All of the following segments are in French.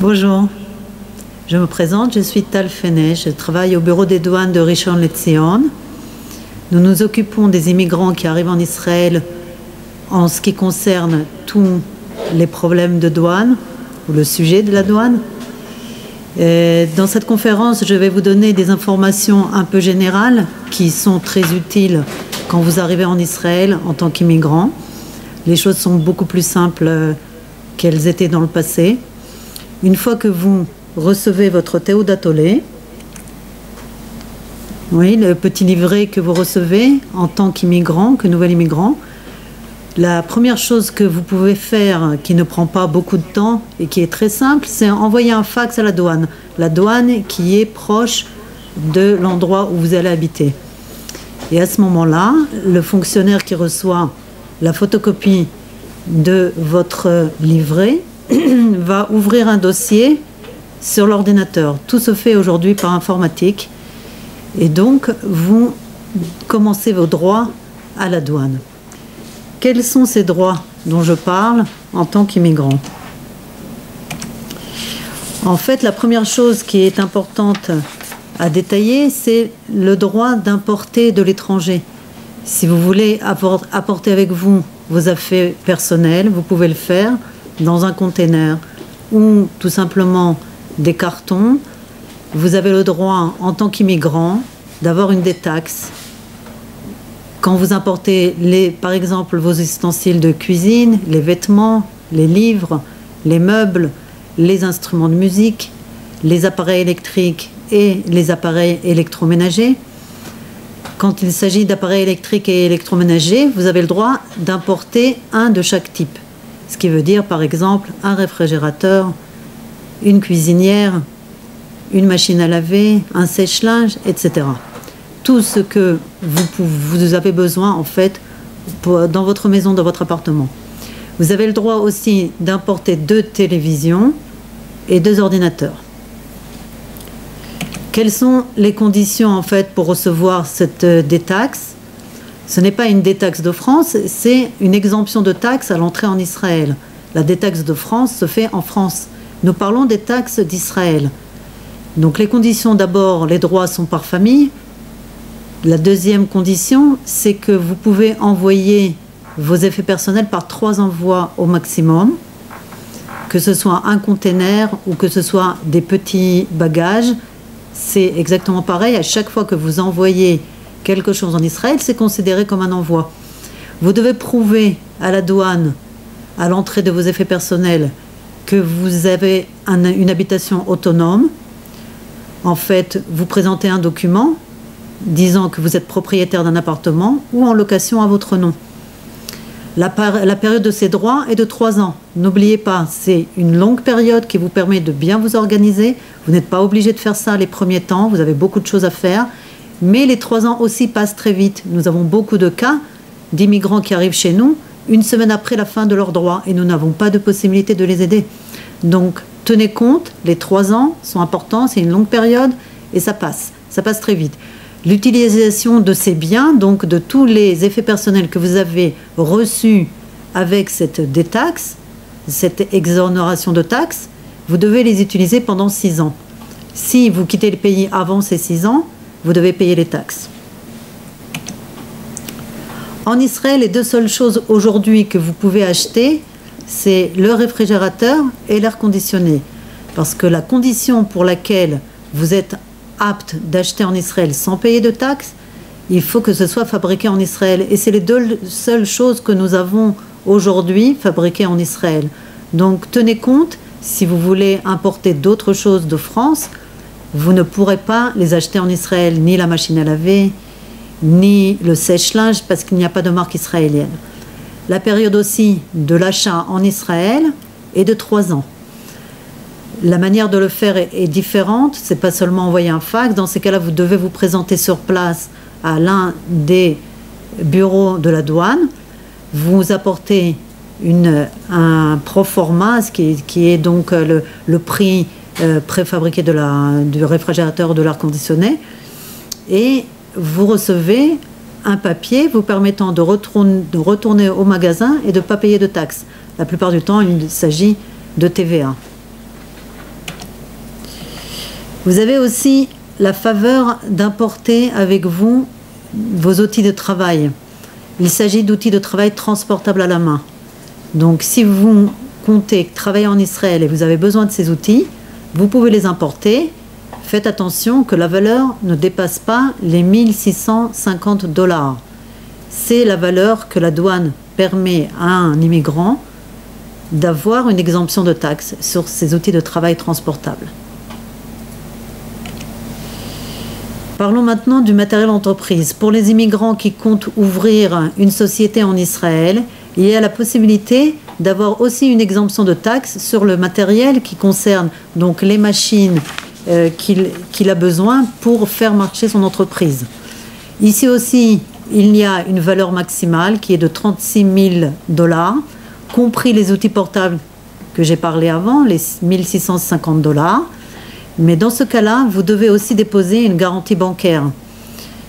Bonjour, je me présente, je suis Tal Feneh, je travaille au bureau des douanes de Rishon LeZion. Nous nous occupons des immigrants qui arrivent en Israël en ce qui concerne tous les problèmes de douane ou le sujet de la douane. Dans cette conférence, je vais vous donner des informations un peu générales qui sont très utiles quand vous arrivez en Israël en tant qu'immigrant. Les choses sont beaucoup plus simples qu'elles étaient dans le passé. Une fois que vous recevez votre Théoudat Olé, oui, le petit livret que vous recevez en tant qu'immigrant, que nouvel immigrant, la première chose que vous pouvez faire, qui ne prend pas beaucoup de temps et qui est très simple, c'est envoyer un fax à la douane. La douane qui est proche de l'endroit où vous allez habiter. Et à ce moment-là, le fonctionnaire qui reçoit la photocopie de votre livret va ouvrir un dossier sur l'ordinateur. Tout se fait aujourd'hui par informatique. Et donc, vous commencez vos droits à la douane. Quels sont ces droits dont je parle en tant qu'immigrant? En fait, la première chose qui est importante à détailler, c'est le droit d'importer de l'étranger. Si vous voulez apporter avec vous vos affaires personnelles, vous pouvez le faire dans un container ou tout simplement des cartons. Vous avez le droit, en tant qu'immigrant, d'avoir une détaxe. Quand vous importez, par exemple, vos ustensiles de cuisine, les vêtements, les livres, les meubles, les instruments de musique, les appareils électriques et les appareils électroménagers. Quand il s'agit d'appareils électriques et électroménagers, vous avez le droit d'importer un de chaque type. Ce qui veut dire, par exemple, un réfrigérateur, une cuisinière, une machine à laver, un sèche-linge, etc. Tout ce que vous avez besoin, en fait, dans votre maison, dans votre appartement. Vous avez le droit aussi d'importer 2 télévisions et 2 ordinateurs. Quelles sont les conditions, en fait, pour recevoir cette détaxe? Ce n'est pas une détaxe de France, c'est une exemption de taxe à l'entrée en Israël. La détaxe de France se fait en France. Nous parlons des taxes d'Israël. Donc les conditions, d'abord, les droits sont par famille. La deuxième condition, c'est que vous pouvez envoyer vos effets personnels par 3 envois au maximum, que ce soit un container ou que ce soit des petits bagages. C'est exactement pareil. À chaque fois que vous envoyez quelque chose en Israël, c'est considéré comme un envoi. Vous devez prouver à la douane, à l'entrée de vos effets personnels, que vous avez une habitation autonome. En fait, vous présentez un document disant que vous êtes propriétaire d'un appartement ou en location à votre nom. La période de ces droits est de 3 ans. N'oubliez pas, c'est une longue période qui vous permet de bien vous organiser. Vous n'êtes pas obligé de faire ça les premiers temps, vous avez beaucoup de choses à faire. Mais les 3 ans aussi passent très vite. Nous avons beaucoup de cas d'immigrants qui arrivent chez nous 1 semaine après la fin de leurs droits et nous n'avons pas de possibilité de les aider. Donc, tenez compte, les 3 ans sont importants, c'est une longue période et ça passe très vite. L'utilisation de ces biens, donc de tous les effets personnels que vous avez reçus avec cette détaxe, cette exonération de taxes, vous devez les utiliser pendant 6 ans. Si vous quittez le pays avant ces 6 ans, vous devez payer les taxes. En Israël, les 2 seules choses aujourd'hui que vous pouvez acheter, c'est le réfrigérateur et l'air conditionné. Parce que la condition pour laquelle vous êtes apte d'acheter en Israël sans payer de taxes, il faut que ce soit fabriqué en Israël. Et c'est les 2 seules choses que nous avons aujourd'hui fabriquées en Israël. Donc tenez compte, si vous voulez importer d'autres choses de France, vous ne pourrez pas les acheter en Israël, ni la machine à laver, ni le sèche-linge, parce qu'il n'y a pas de marque israélienne. La période aussi de l'achat en Israël est de 3 ans. La manière de le faire est différente, ce n'est pas seulement envoyer un fax. Dans ces cas-là, vous devez vous présenter sur place à l'un des bureaux de la douane. Vous apportez un proforma, qui est donc le prix préfabriqué du réfrigérateur ou de l'air conditionné, et vous recevez un papier vous permettant de retourner au magasin et de ne pas payer de taxes. La plupart du temps, il s'agit de TVA. Vous avez aussi la faveur d'importer avec vous vos outils de travail. Il s'agit d'outils de travail transportables à la main. Donc si vous comptez travailler en Israël et vous avez besoin de ces outils, vous pouvez les importer. Faites attention que la valeur ne dépasse pas les 1 650 $. C'est la valeur que la douane permet à un immigrant d'avoir une exemption de taxes sur ces outils de travail transportables. Parlons maintenant du matériel entreprise. Pour les immigrants qui comptent ouvrir une société en Israël, il y a la possibilité d'avoir aussi une exemption de taxes sur le matériel qui concerne donc les machines qu'il a besoin pour faire marcher son entreprise. Ici aussi, il y a une valeur maximale qui est de 36 000 $, compris les outils portables que j'ai parlé avant, les 1 650 $. Mais dans ce cas-là, vous devez aussi déposer une garantie bancaire,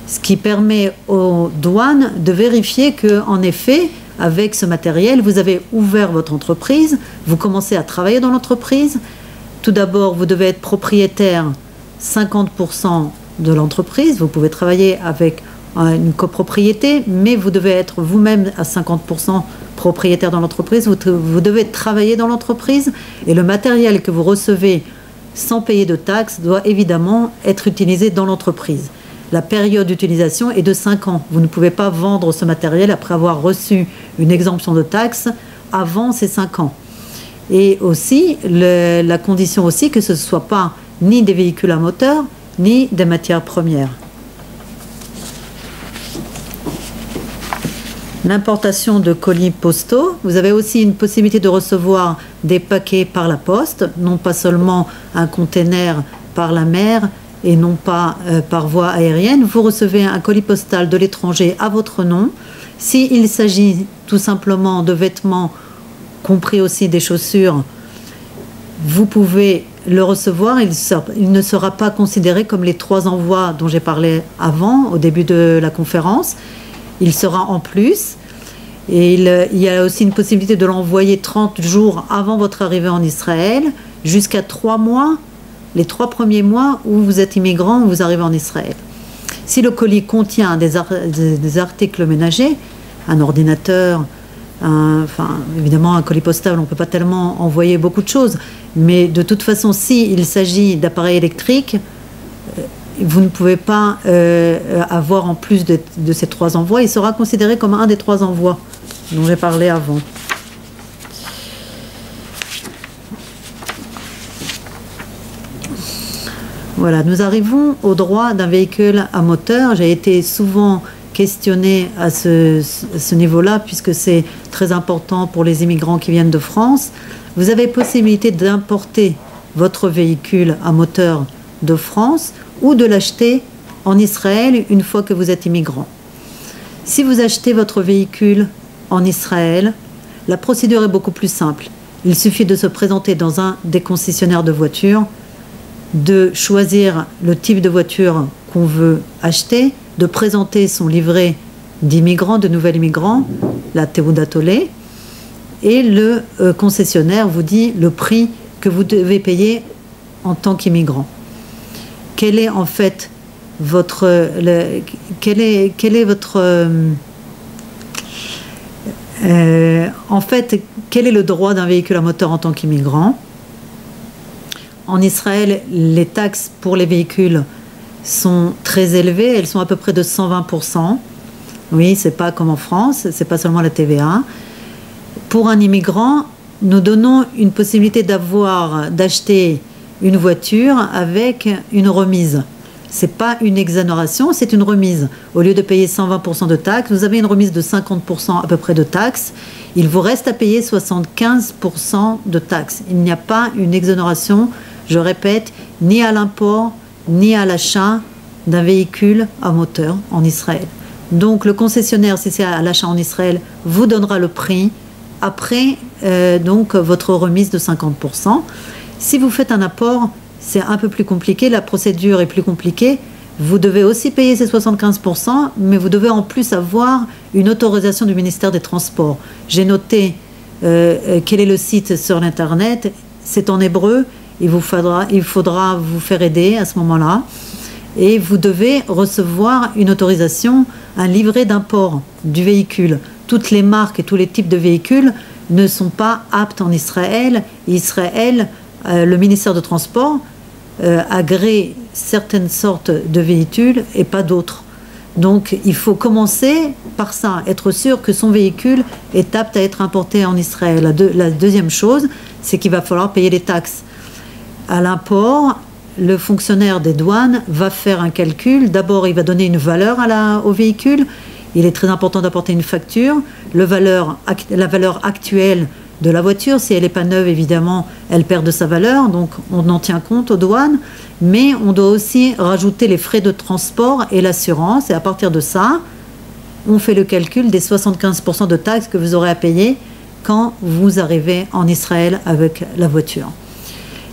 ce qui permet aux douanes de vérifier qu'en effet, avec ce matériel, vous avez ouvert votre entreprise, vous commencez à travailler dans l'entreprise. Tout d'abord, vous devez être propriétaire 50% de l'entreprise. Vous pouvez travailler avec une copropriété, mais vous devez être vous-même à 50% propriétaire dans l'entreprise. Vous devez travailler dans l'entreprise et le matériel que vous recevez sans payer de taxes doit évidemment être utilisé dans l'entreprise. La période d'utilisation est de 5 ans. Vous ne pouvez pas vendre ce matériel après avoir reçu une exemption de taxes avant ces 5 ans. Et aussi, la condition aussi que ce ne soit pas ni des véhicules à moteur, ni des matières premières. L'importation de colis postaux, vous avez aussi une possibilité de recevoir des paquets par la poste, non pas seulement un container par la mer et non pas par voie aérienne. Vous recevez un colis postal de l'étranger à votre nom. S'il s'agit tout simplement de vêtements, compris aussi des chaussures, vous pouvez le recevoir. Il ne sera pas considéré comme les 3 envois dont j'ai parlé avant, au début de la conférence. Il sera en plus. Et il y a aussi une possibilité de l'envoyer 30 jours avant votre arrivée en Israël, jusqu'à 3 mois, les 3 premiers mois où vous êtes immigrant, où vous arrivez en Israël. Si le colis contient des articles ménagers, un ordinateur, évidemment un colis postal, on ne peut pas tellement envoyer beaucoup de choses, mais de toute façon, s'il s'agit d'appareils électriques, vous ne pouvez pas avoir en plus de ces 3 envois. Il sera considéré comme un des 3 envois dont j'ai parlé avant. Voilà, nous arrivons au droit d'un véhicule à moteur. J'ai été souvent questionnée à ce niveau-là, puisque c'est très important pour les immigrants qui viennent de France. Vous avez possibilité d'importer votre véhicule à moteur de France ou de l'acheter en Israël une fois que vous êtes immigrant. Si vous achetez votre véhicule en Israël, la procédure est beaucoup plus simple. Il suffit de se présenter dans un des concessionnaires de voitures, de choisir le type de voiture qu'on veut acheter, de présenter son livret d'immigrant, de nouvel immigrant, la Teudat Olé, et le concessionnaire vous dit le prix que vous devez payer en tant qu'immigrant. Quel est en fait votre quel est le droit d'un véhicule à moteur en tant qu'immigrant? En Israël, les taxes pour les véhicules sont très élevées, elles sont à peu près de 120%. Oui, c'est pas comme en France, c'est pas seulement la TVA. Pour un immigrant, nous donnons une possibilité d'acheter une voiture avec une remise. C'est pas une exonération, c'est une remise. Au lieu de payer 120% de taxes, vous avez une remise de 50% à peu près de taxes. Il vous reste à payer 75% de taxes. Il n'y a pas une exonération, je répète, ni à l'import, ni à l'achat d'un véhicule à moteur en Israël. Donc le concessionnaire, si c'est à l'achat en Israël, vous donnera le prix après donc votre remise de 50%. Si vous faites un apport, c'est un peu plus compliqué, la procédure est plus compliquée. Vous devez aussi payer ces 75%, mais vous devez en plus avoir une autorisation du ministère des Transports. J'ai noté quel est le site sur l'Internet, c'est en hébreu, il faudra vous faire aider à ce moment-là. Et vous devez recevoir une autorisation, un livret d'import du véhicule. Toutes les marques et tous les types de véhicules ne sont pas aptes en Israël. Israël, le ministère de Transport agrée certaines sortes de véhicules et pas d'autres. Donc il faut commencer par ça, être sûr que son véhicule est apte à être importé en Israël. La deuxième chose, c'est qu'il va falloir payer les taxes. À l'import, le fonctionnaire des douanes va faire un calcul. D'abord, il va donner une valeur au véhicule. Il est très important d'apporter une facture. La valeur actuelle de la voiture, si elle n'est pas neuve, évidemment, elle perd de sa valeur. Donc, on en tient compte aux douanes. Mais on doit aussi rajouter les frais de transport et l'assurance. Et à partir de ça, on fait le calcul des 75% de taxes que vous aurez à payer quand vous arrivez en Israël avec la voiture.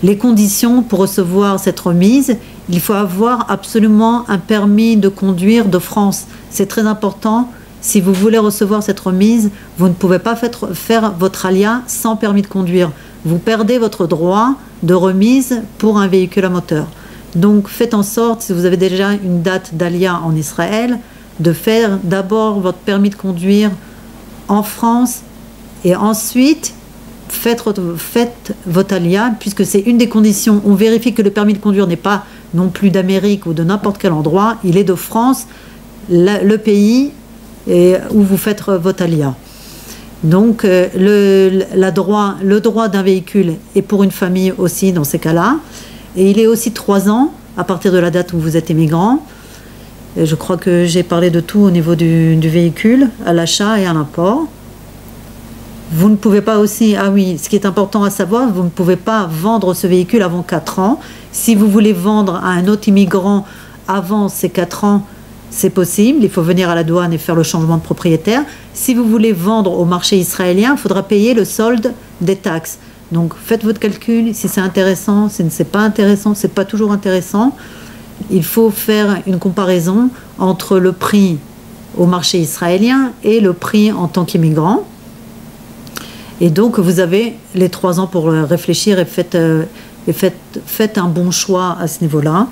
Les conditions pour recevoir cette remise, il faut avoir absolument un permis de conduire de France. C'est très important. Si vous voulez recevoir cette remise, vous ne pouvez pas faire votre alia sans permis de conduire. Vous perdez votre droit de remise pour un véhicule à moteur. Donc faites en sorte, si vous avez déjà une date d'alia en Israël, de faire d'abord votre permis de conduire en France et ensuite faites votre alia, puisque c'est une des conditions. On vérifie que le permis de conduire n'est pas non plus d'Amérique ou de n'importe quel endroit, il est de France, le pays où vous faites votre alia. Donc le droit d'un véhicule est pour une famille aussi dans ces cas-là, et il est aussi 3 ans à partir de la date où vous êtes immigrant. Et je crois que j'ai parlé de tout au niveau du véhicule, à l'achat et à l'import. Vous ne pouvez pas aussi, ah oui, ce qui est important à savoir, vous ne pouvez pas vendre ce véhicule avant 4 ans. Si vous voulez vendre à un autre immigrant avant ces 4 ans, c'est possible. Il faut venir à la douane et faire le changement de propriétaire. Si vous voulez vendre au marché israélien, il faudra payer le solde des taxes. Donc faites votre calcul, si c'est intéressant, si c'est pas intéressant, c'est pas toujours intéressant. Il faut faire une comparaison entre le prix au marché israélien et le prix en tant qu'immigrant. Et donc, vous avez les 3 ans pour réfléchir et faites un bon choix à ce niveau-là.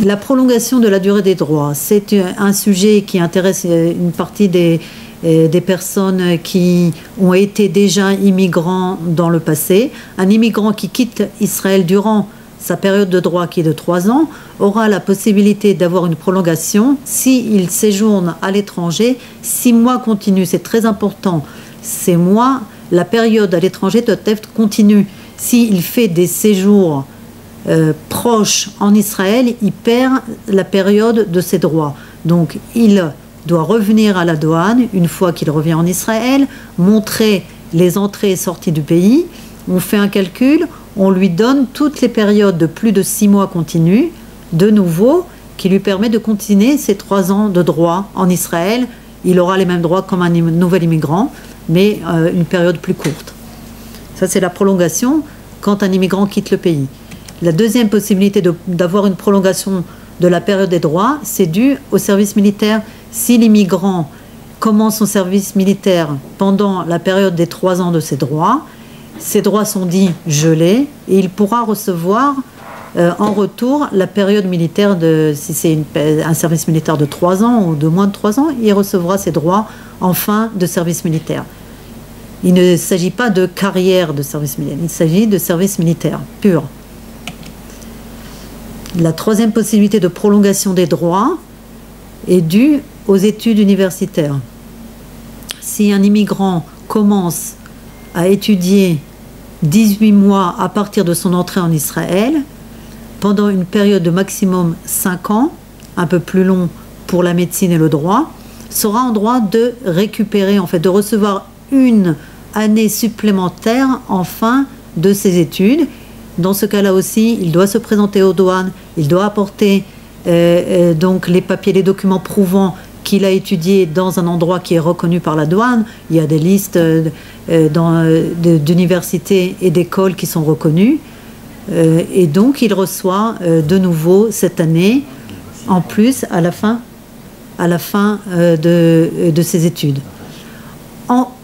La prolongation de la durée des droits, c'est un sujet qui intéresse une partie des personnes qui ont été déjà immigrants dans le passé. Un immigrant qui quitte Israël durant sa période de droit qui est de 3 ans, aura la possibilité d'avoir une prolongation s'il séjourne à l'étranger 6 mois continus. C'est très important. Ces mois, la période à l'étranger doit être continue. S'il fait des séjours proches en Israël, il perd la période de ses droits. Donc, il doit revenir à la douane une fois qu'il revient en Israël, montrer les entrées et sorties du pays. On fait un calcul, on lui donne toutes les périodes de plus de 6 mois continus, de nouveau, qui lui permet de continuer ses 3 ans de droit en Israël. Il aura les mêmes droits comme un nouvel immigrant, mais une période plus courte. Ça, c'est la prolongation quand un immigrant quitte le pays. La deuxième possibilité d'avoir une prolongation de la période des droits, c'est dû au service militaire. Si l'immigrant commence son service militaire pendant la période des 3 ans de ses droits sont dits gelés et il pourra recevoir en retour la période militaire si c'est un service militaire de 3 ans ou de moins de 3 ans, il recevra ses droits en fin de service militaire. Il ne s'agit pas de carrière de service militaire, il s'agit de service militaire pur. La troisième possibilité de prolongation des droits est due aux études universitaires. Si un immigrant commence à étudier 18 mois à partir de son entrée en Israël, pendant une période de maximum 5 ans, un peu plus long pour la médecine et le droit, sera en droit de récupérer, en fait, de recevoir une année supplémentaire en fin de ses études. Dans ce cas-là aussi, il doit se présenter aux douanes, il doit apporter donc les papiers, les documents prouvant qu'il a étudié dans un endroit qui est reconnu par la douane. Il y a des listes d'universités et d'écoles qui sont reconnues. Et donc, il reçoit de nouveau cette année, en plus, à la fin de ses études.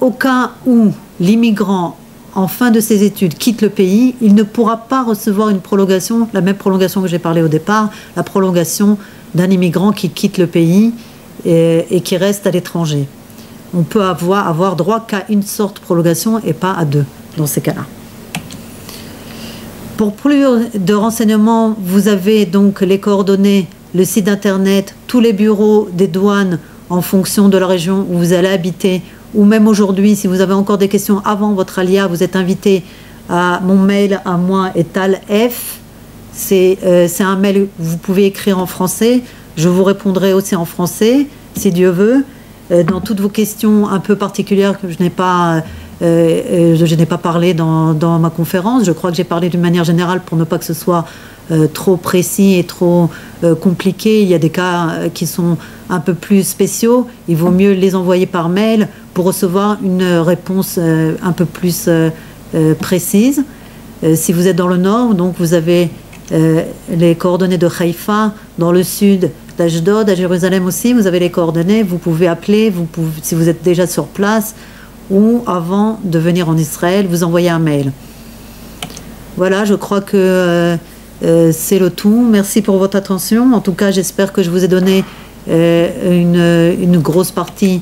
Au cas où l'immigrant en fin de ses études, quitte le pays, il ne pourra pas recevoir une prolongation, la même prolongation que j'ai parlé au départ, la prolongation d'un immigrant qui quitte le pays et qui reste à l'étranger. On peut avoir droit qu'à une sorte de prolongation et pas à deux, dans ces cas-là. Pour plus de renseignements, vous avez donc les coordonnées, le site internet, tous les bureaux des douanes en fonction de la région où vous allez habiter, ou même aujourd'hui, si vous avez encore des questions avant votre alia, vous êtes invité à mon mail à moi, Etal F. C'est un mail que vous pouvez écrire en français. Je vous répondrai aussi en français, si Dieu veut, dans toutes vos questions un peu particulières que je n'ai pas parlé dans ma conférence. Je crois que j'ai parlé d'une manière générale pour ne pas que ce soit trop précis et trop compliqué. Il y a des cas qui sont un peu plus spéciaux. Il vaut mieux les envoyer par mail pour recevoir une réponse un peu plus précise. Si vous êtes dans le nord, donc vous avez les coordonnées de Haïfa, dans le sud d'Ashdod, à Jérusalem aussi, vous avez les coordonnées, vous pouvez appeler, si vous êtes déjà sur place, ou avant de venir en Israël, vous envoyez un mail. Voilà, je crois que c'est le tout. Merci pour votre attention. En tout cas, j'espère que je vous ai donné une grosse partie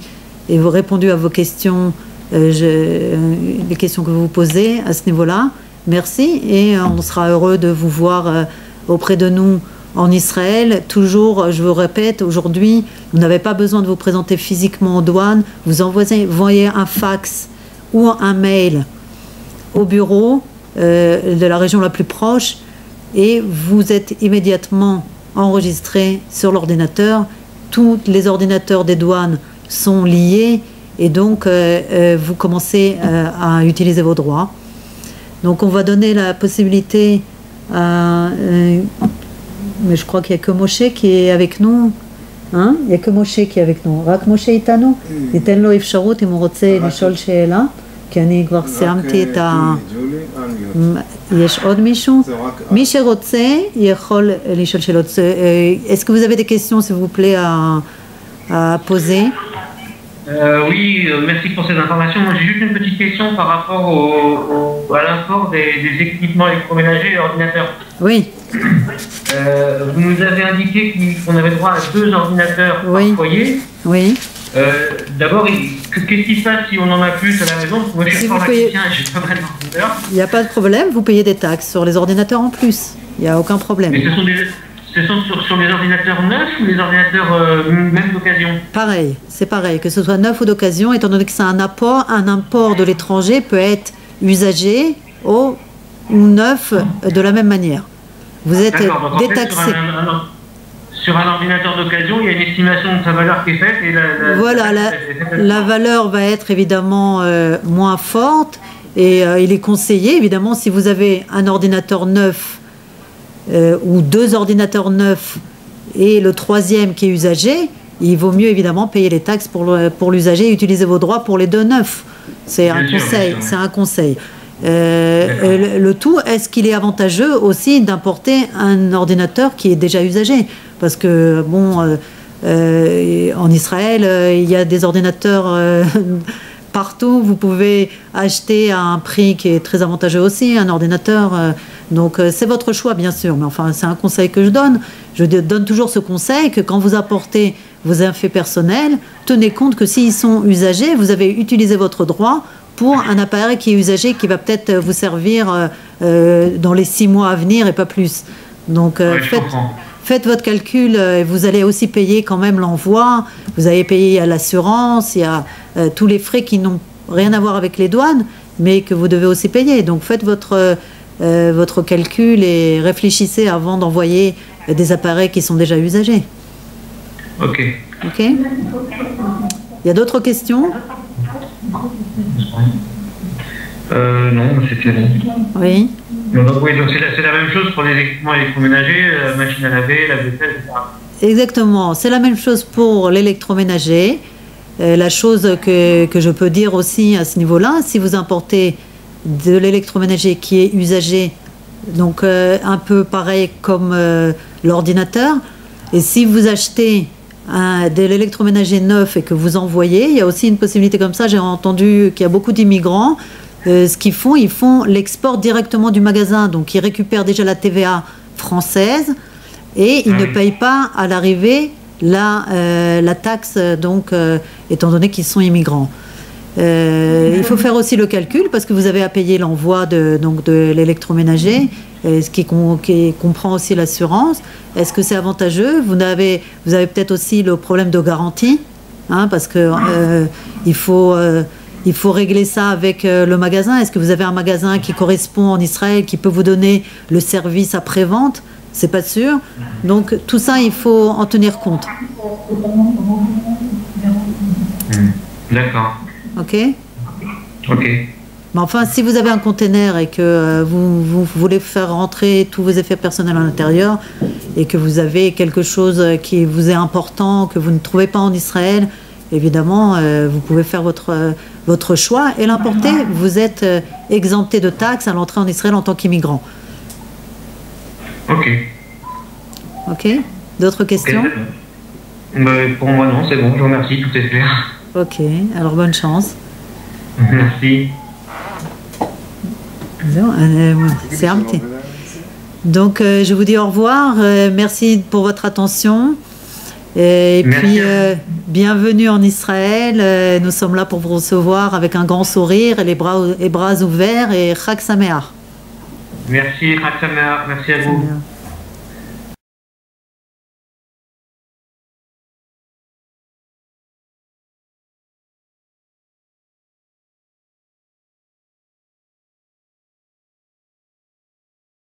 et vous répondu à vos questions, les questions que vous posez à ce niveau-là. Merci et on sera heureux de vous voir auprès de nous en Israël. Toujours, je vous répète, aujourd'hui, vous n'avez pas besoin de vous présenter physiquement aux douanes. Vous envoyez un fax ou un mail au bureau de la région la plus proche et vous êtes immédiatement enregistré sur l'ordinateur. Tous les ordinateurs des douanes sont liés et donc vous commencez à utiliser vos droits. Donc on va donner la possibilité à... mais je crois qu'il n'y a que Moshe qui est avec nous. Hein? Il n'y a que Moshe qui est avec nous. רק משה איתנו? ניתן לו אפשרות אם הוא רוצה לשאול שאלה, כי אני כבר סיימתי את ה... יש עוד מישהו? מי שרוצה יכול לשאול שאלות. Est-ce que vous avez des questions, s'il vous plaît, à poser? Oui, merci pour ces informations. Moi, j'ai juste une petite question par rapport à l'import des équipements électroménagers et ordinateurs. Oui. Vous nous avez indiqué qu'on avait droit à 2 ordinateurs par foyer. Oui. D'abord, qu'est-ce qui se passe si on en a plus à la maison? Moi, je suis informaticien et j'ai pas mal d'ordinateurs. Il n'y a pas de problème, vous payez des taxes sur les ordinateurs en plus. Il n'y a aucun problème. Mais ce sont sur les ordinateurs neufs ou les ordinateurs même d'occasion? Pareil, c'est pareil, que ce soit neuf ou d'occasion, étant donné que c'est un import de l'étranger peut être usagé ou neuf de la même manière. Vous êtes détaxé. Sur un ordinateur d'occasion, il y a une estimation de sa valeur qui est faite. Et voilà, la valeur va être évidemment moins forte et il est conseillé, évidemment, si vous avez un ordinateur neuf ou 2 ordinateurs neufs et le 3e qui est usagé, il vaut mieux évidemment payer les taxes pour l'usager et utiliser vos droits pour les 2 neufs. C'est un conseil. C'est un conseil. Le tout, est-ce qu'il est avantageux aussi d'importer un ordinateur qui est déjà usagé? Parce que, bon, en Israël, il y a des ordinateurs partout. Vous pouvez acheter à un prix qui est très avantageux aussi, un ordinateur. Donc, c'est votre choix, bien sûr. Mais enfin, c'est un conseil que je donne. Je donne toujours ce conseil que quand vous apportez vos effets personnels, tenez compte que s'ils sont usagés, vous avez utilisé votre droit pour un appareil qui est usagé, qui va peut-être vous servir dans les 6 mois à venir et pas plus. Donc, faites votre calcul. Vous allez aussi payer quand même l'envoi. Vous allez payer à l'assurance. Il y a tous les frais qui n'ont rien à voir avec les douanes, mais que vous devez aussi payer. Donc, faites votre calcul et réfléchissez avant d'envoyer des appareils qui sont déjà usagés. Ok. Ok. Il y a d'autres questions? Non, c'était bon. Oui. Donc, oui, donc c'est la même chose pour les équipements électroménagers, la machine à laver, la vaisselle, etc. Exactement, c'est la même chose pour l'électroménager. La chose que je peux dire aussi à ce niveau-là, si vous importez de l'électroménager qui est usagé, donc un peu pareil comme l'ordinateur, et si vous achetez de l'électroménager neuf et que vous envoyez, il y a aussi une possibilité comme ça. J'ai entendu qu'il y a beaucoup d'immigrants ce qu'ils font, ils font l'export directement du magasin. Donc, ils récupèrent déjà la TVA française et ils ne payent pas à l'arrivée la taxe, donc, étant donné qu'ils sont immigrants. Il faut faire aussi le calcul parce que vous avez à payer l'envoi de l'électroménager, ce qui comprend aussi l'assurance. Est-ce que c'est avantageux? Vous avez peut-être aussi le problème de garantie, hein, parce que il faut régler ça avec le magasin. Est-ce que vous avez un magasin qui correspond en Israël, qui peut vous donner le service après-vente? C'est pas sûr. Donc tout ça, il faut en tenir compte. D'accord. Ok. Ok. Mais enfin, si vous avez un container et que vous voulez faire rentrer tous vos effets personnels à l'intérieur et que vous avez quelque chose qui vous est important, que vous ne trouvez pas en Israël, évidemment, vous pouvez faire votre choix et l'importer. Vous êtes exempté de taxes à l'entrée en Israël en tant qu'immigrant. Ok. Ok. D'autres questions? Pour moi, non, c'est bon. Je vous remercie. Tout est clair. Ok. Alors, bonne chance. Merci. C'est un petit. Donc, je vous dis au revoir. Merci pour votre attention. Et puis, bienvenue en Israël. Nous sommes là pour vous recevoir avec un grand sourire et les bras ouverts. Et Chag Sameach. Merci, Chag Sameach. Merci à vous.